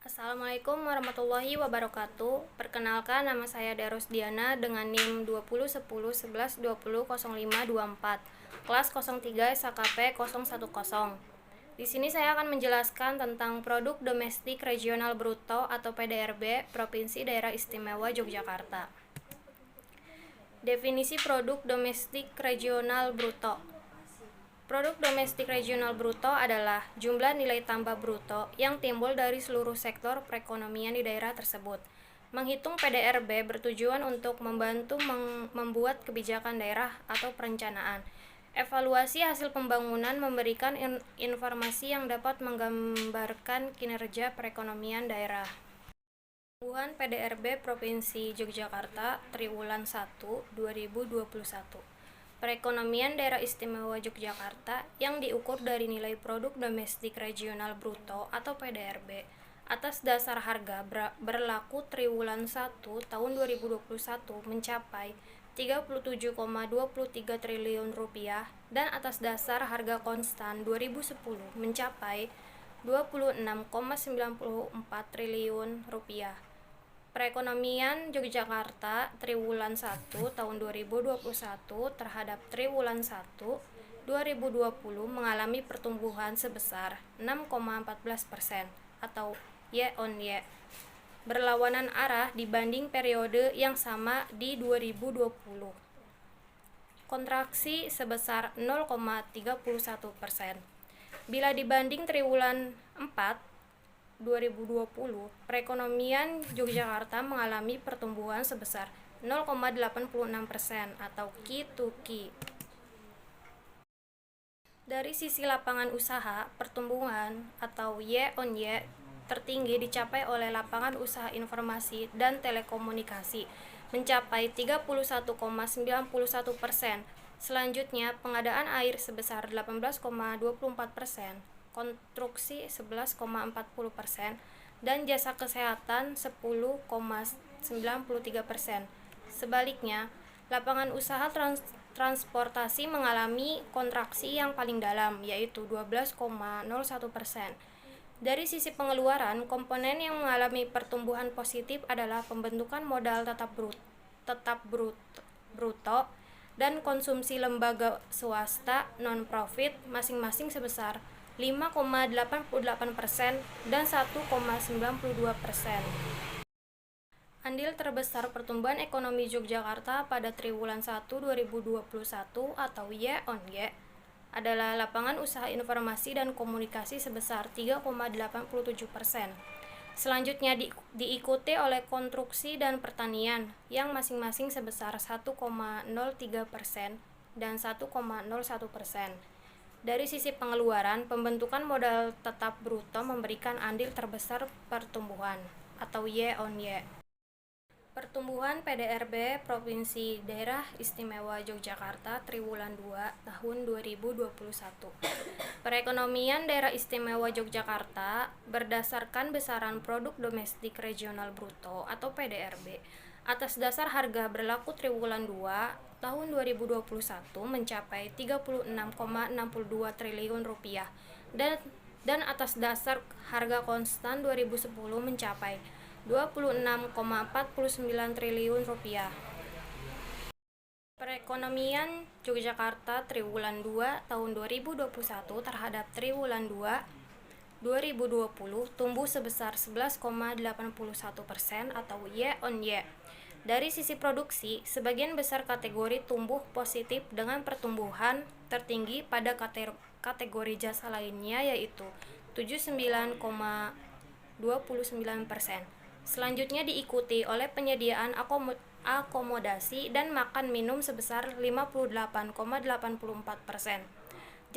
Assalamualaikum warahmatullahi wabarakatuh. Perkenalkan, nama saya Darusdiana dengan NIM 201011200524, kelas 03 SKP 010. Di sini saya akan menjelaskan tentang produk domestik regional bruto atau PDRB Provinsi Daerah Istimewa Yogyakarta. Definisi produk domestik regional bruto. Produk domestik regional bruto adalah jumlah nilai tambah bruto yang timbul dari seluruh sektor perekonomian di daerah tersebut. Menghitung PDRB bertujuan untuk membantu membuat kebijakan daerah atau perencanaan. Evaluasi hasil pembangunan memberikan informasi yang dapat menggambarkan kinerja perekonomian daerah. Pertumbuhan PDRB Provinsi Yogyakarta Triwulan 1 2021. Perekonomian Daerah Istimewa Yogyakarta yang diukur dari nilai produk domestik regional bruto atau PDRB atas dasar harga berlaku triwulan 1 tahun 2021 mencapai 37,23 triliun rupiah dan atas dasar harga konstan 2010 mencapai 26,94 triliun rupiah. Perekonomian Yogyakarta triwulan 1 tahun 2021 terhadap triwulan 1 2020 mengalami pertumbuhan sebesar 6,14% atau year-on-year berlawanan arah dibanding periode yang sama di 2020. Kontraksi sebesar 0,31%. Bila dibanding triwulan 4 2020, perekonomian Yogyakarta mengalami pertumbuhan sebesar 0,86% atau Q2Q. Dari sisi lapangan usaha, pertumbuhan atau year-on-year tertinggi dicapai oleh lapangan usaha informasi dan telekomunikasi mencapai 31,91%. Selanjutnya, pengadaan air sebesar 18,24%, konstruksi 11,40%, dan jasa kesehatan 10,93%. Sebaliknya, lapangan usaha transportasi mengalami kontraksi yang paling dalam, yaitu 12,01%. Dari sisi pengeluaran, komponen yang mengalami pertumbuhan positif adalah pembentukan modal tetap bruto dan konsumsi lembaga swasta non-profit masing-masing sebesar 5,88% dan 1,92%. Andil terbesar pertumbuhan ekonomi Yogyakarta pada triwulan 1 2021 atau year-on-year adalah lapangan usaha informasi dan komunikasi sebesar 3,87%. Selanjutnya diikuti oleh konstruksi dan pertanian yang masing-masing sebesar 1,03% dan 1,01%. Dari sisi pengeluaran, pembentukan modal tetap bruto memberikan andil terbesar pertumbuhan atau year-on-year. Pertumbuhan PDRB Provinsi Daerah Istimewa Yogyakarta triwulan 2 tahun 2021. Perekonomian Daerah Istimewa Yogyakarta berdasarkan besaran produk domestik regional bruto atau PDRB atas dasar harga berlaku triwulan 2 tahun 2021 mencapai 36,62 triliun rupiah dan atas dasar harga konstan 2010 mencapai 26,49 triliun rupiah. Perekonomian Yogyakarta triwulan 2 tahun 2021 terhadap triwulan 2 2020 tumbuh sebesar 11,81% atau year-on-year. Dari sisi produksi, sebagian besar kategori tumbuh positif dengan pertumbuhan tertinggi pada kategori jasa lainnya yaitu 79,29%. Selanjutnya diikuti oleh penyediaan akomodasi dan makan minum sebesar 58,84%.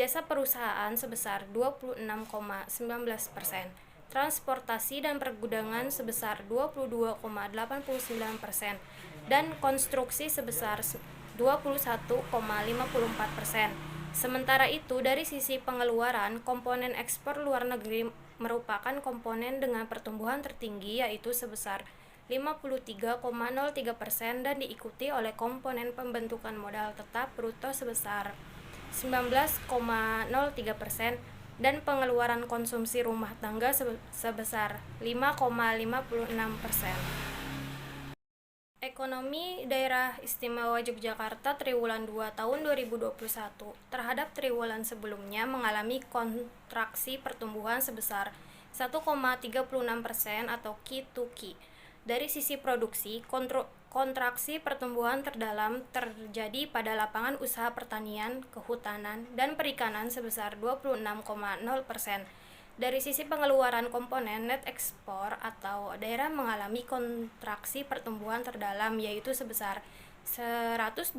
Jasa perusahaan sebesar 26,19%. Transportasi dan pergudangan sebesar 22,89% dan konstruksi sebesar 21,54%. Sementara itu, dari sisi pengeluaran, komponen ekspor luar negeri merupakan komponen dengan pertumbuhan tertinggi yaitu sebesar 53,03% dan diikuti oleh komponen pembentukan modal tetap bruto sebesar 19,03%. dan pengeluaran konsumsi rumah tangga sebesar 5,56%. Ekonomi Daerah Istimewa Yogyakarta triwulan 2 tahun 2021 terhadap triwulan sebelumnya mengalami kontraksi pertumbuhan sebesar 1,36% atau Q2Q. Dari sisi produksi, kontraksi pertumbuhan terdalam terjadi pada lapangan usaha pertanian, kehutanan, dan perikanan sebesar 26,0%. Dari sisi pengeluaran komponen net ekspor atau daerah mengalami kontraksi pertumbuhan terdalam yaitu sebesar 128,79%.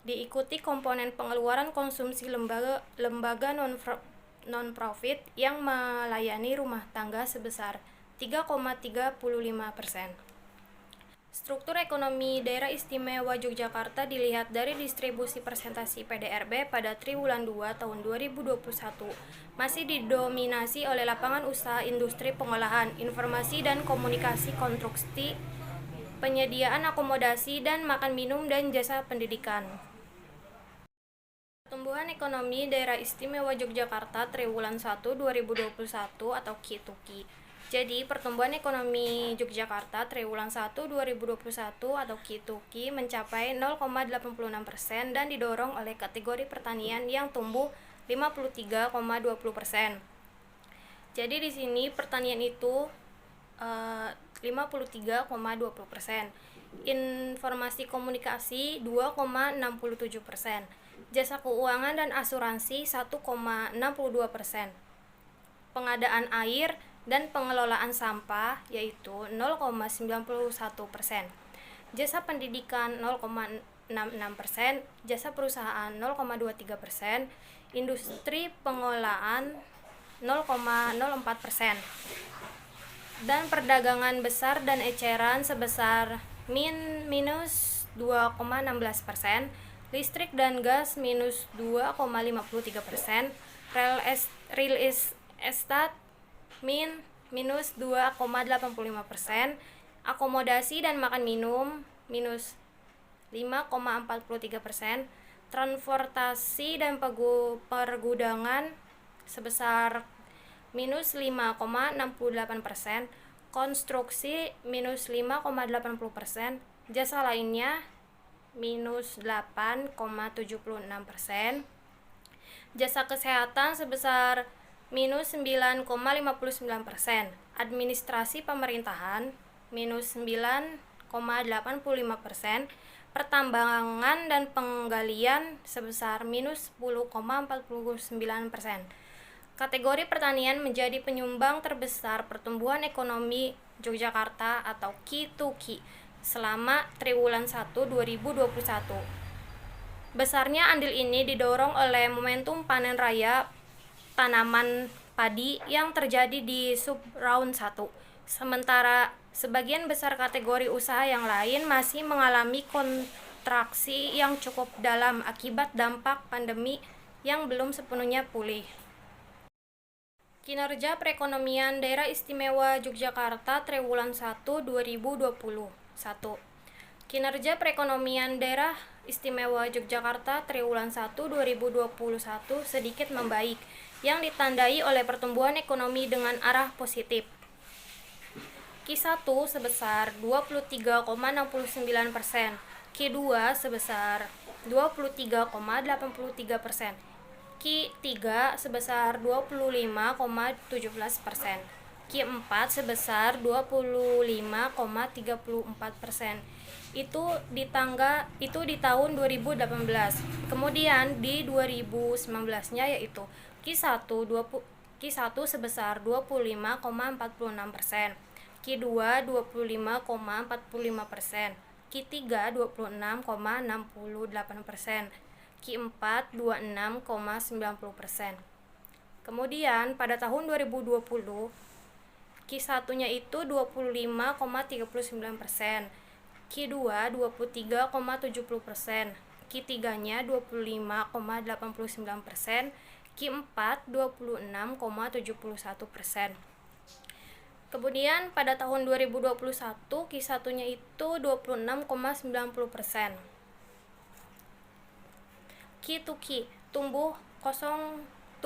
Diikuti komponen pengeluaran konsumsi lembaga non-profit yang melayani rumah tangga sebesar 3,35%. Struktur ekonomi Daerah Istimewa Yogyakarta dilihat dari distribusi persentase PDRB pada triwulan 2 tahun 2021 masih didominasi oleh lapangan usaha industri pengolahan, informasi dan komunikasi, konstruksi, penyediaan akomodasi dan makan minum, dan jasa pendidikan. Pertumbuhan ekonomi Daerah Istimewa Yogyakarta triwulan 1 2021 atau Q2Q. Jadi, pertumbuhan ekonomi Yogyakarta triwulan 1 2021 atau Q2Q mencapai 0,86% dan didorong oleh kategori pertanian yang tumbuh 53,20%. Jadi di sini pertanian itu 53,20%. Informasi komunikasi 2,67%. Jasa keuangan dan asuransi 1,62%. Pengadaan air dan pengelolaan sampah yaitu 0,91%. Jasa pendidikan 0,66%, jasa perusahaan 0,23%, industri pengolahan 0,04%. Dan perdagangan besar dan eceran sebesar minus 2,16%, listrik dan gas minus 2,53%, real estate minus 2,85%, akomodasi dan makan minum minus 5,43%, transportasi dan pergudangan sebesar minus 5,68%, konstruksi minus 5,80%, jasa lainnya minus 8,76%, jasa kesehatan sebesar minus 9,59%, administrasi pemerintahan minus 9,85%, pertambangan dan penggalian sebesar minus 10,49%. Kategori pertanian menjadi penyumbang terbesar pertumbuhan ekonomi Yogyakarta atau Q2Q selama triwulan 1 2021. Besarnya andil ini didorong oleh momentum panen raya tanaman padi yang terjadi di sub-round 1. Sementara sebagian besar kategori usaha yang lain masih mengalami kontraksi yang cukup dalam akibat dampak pandemi yang belum sepenuhnya pulih. Kinerja perekonomian Daerah Istimewa Yogyakarta triwulan 1 2021. Kinerja perekonomian Daerah Istimewa Yogyakarta triwulan 1 2021 sedikit membaik, yang ditandai oleh pertumbuhan ekonomi dengan arah positif. Q1 sebesar 23,69%, Q2 sebesar 23,83%, Q3 sebesar 25,17%, Q4 sebesar 25,34%. Itu di tahun 2018. Kemudian di 2019-nya yaitu Q1 sebesar 25,46%, Q2 25,45%, Q3 26,68%, Q4 26,90%. Kemudian pada tahun 2020 Q1-nya itu 25,39%, Q2 23,70%, Q3-nya 25,89%, Q4 26,71%. Kemudian pada tahun 2021 Q1-nya itu 26,90%. Q2Q tumbuh 0,86%.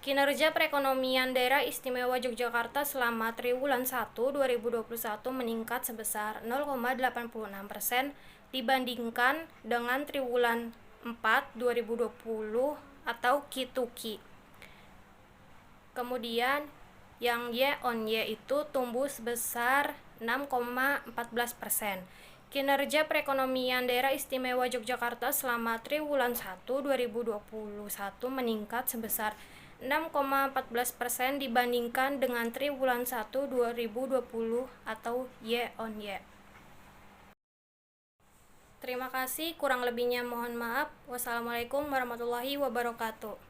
Kinerja perekonomian Daerah Istimewa Yogyakarta selama triwulan 1 2021 meningkat sebesar 0,86% dibandingkan dengan triwulan 4 2020 atau Q2Q. Kemudian yang Y on Y itu tumbuh sebesar 6,14%. Kinerja perekonomian Daerah Istimewa Yogyakarta selama triwulan 1 2021 meningkat sebesar 6,14% dibandingkan dengan triwulan 1 2020 atau Y on Y. Terima kasih, kurang lebihnya mohon maaf. Wassalamualaikum warahmatullahi wabarakatuh.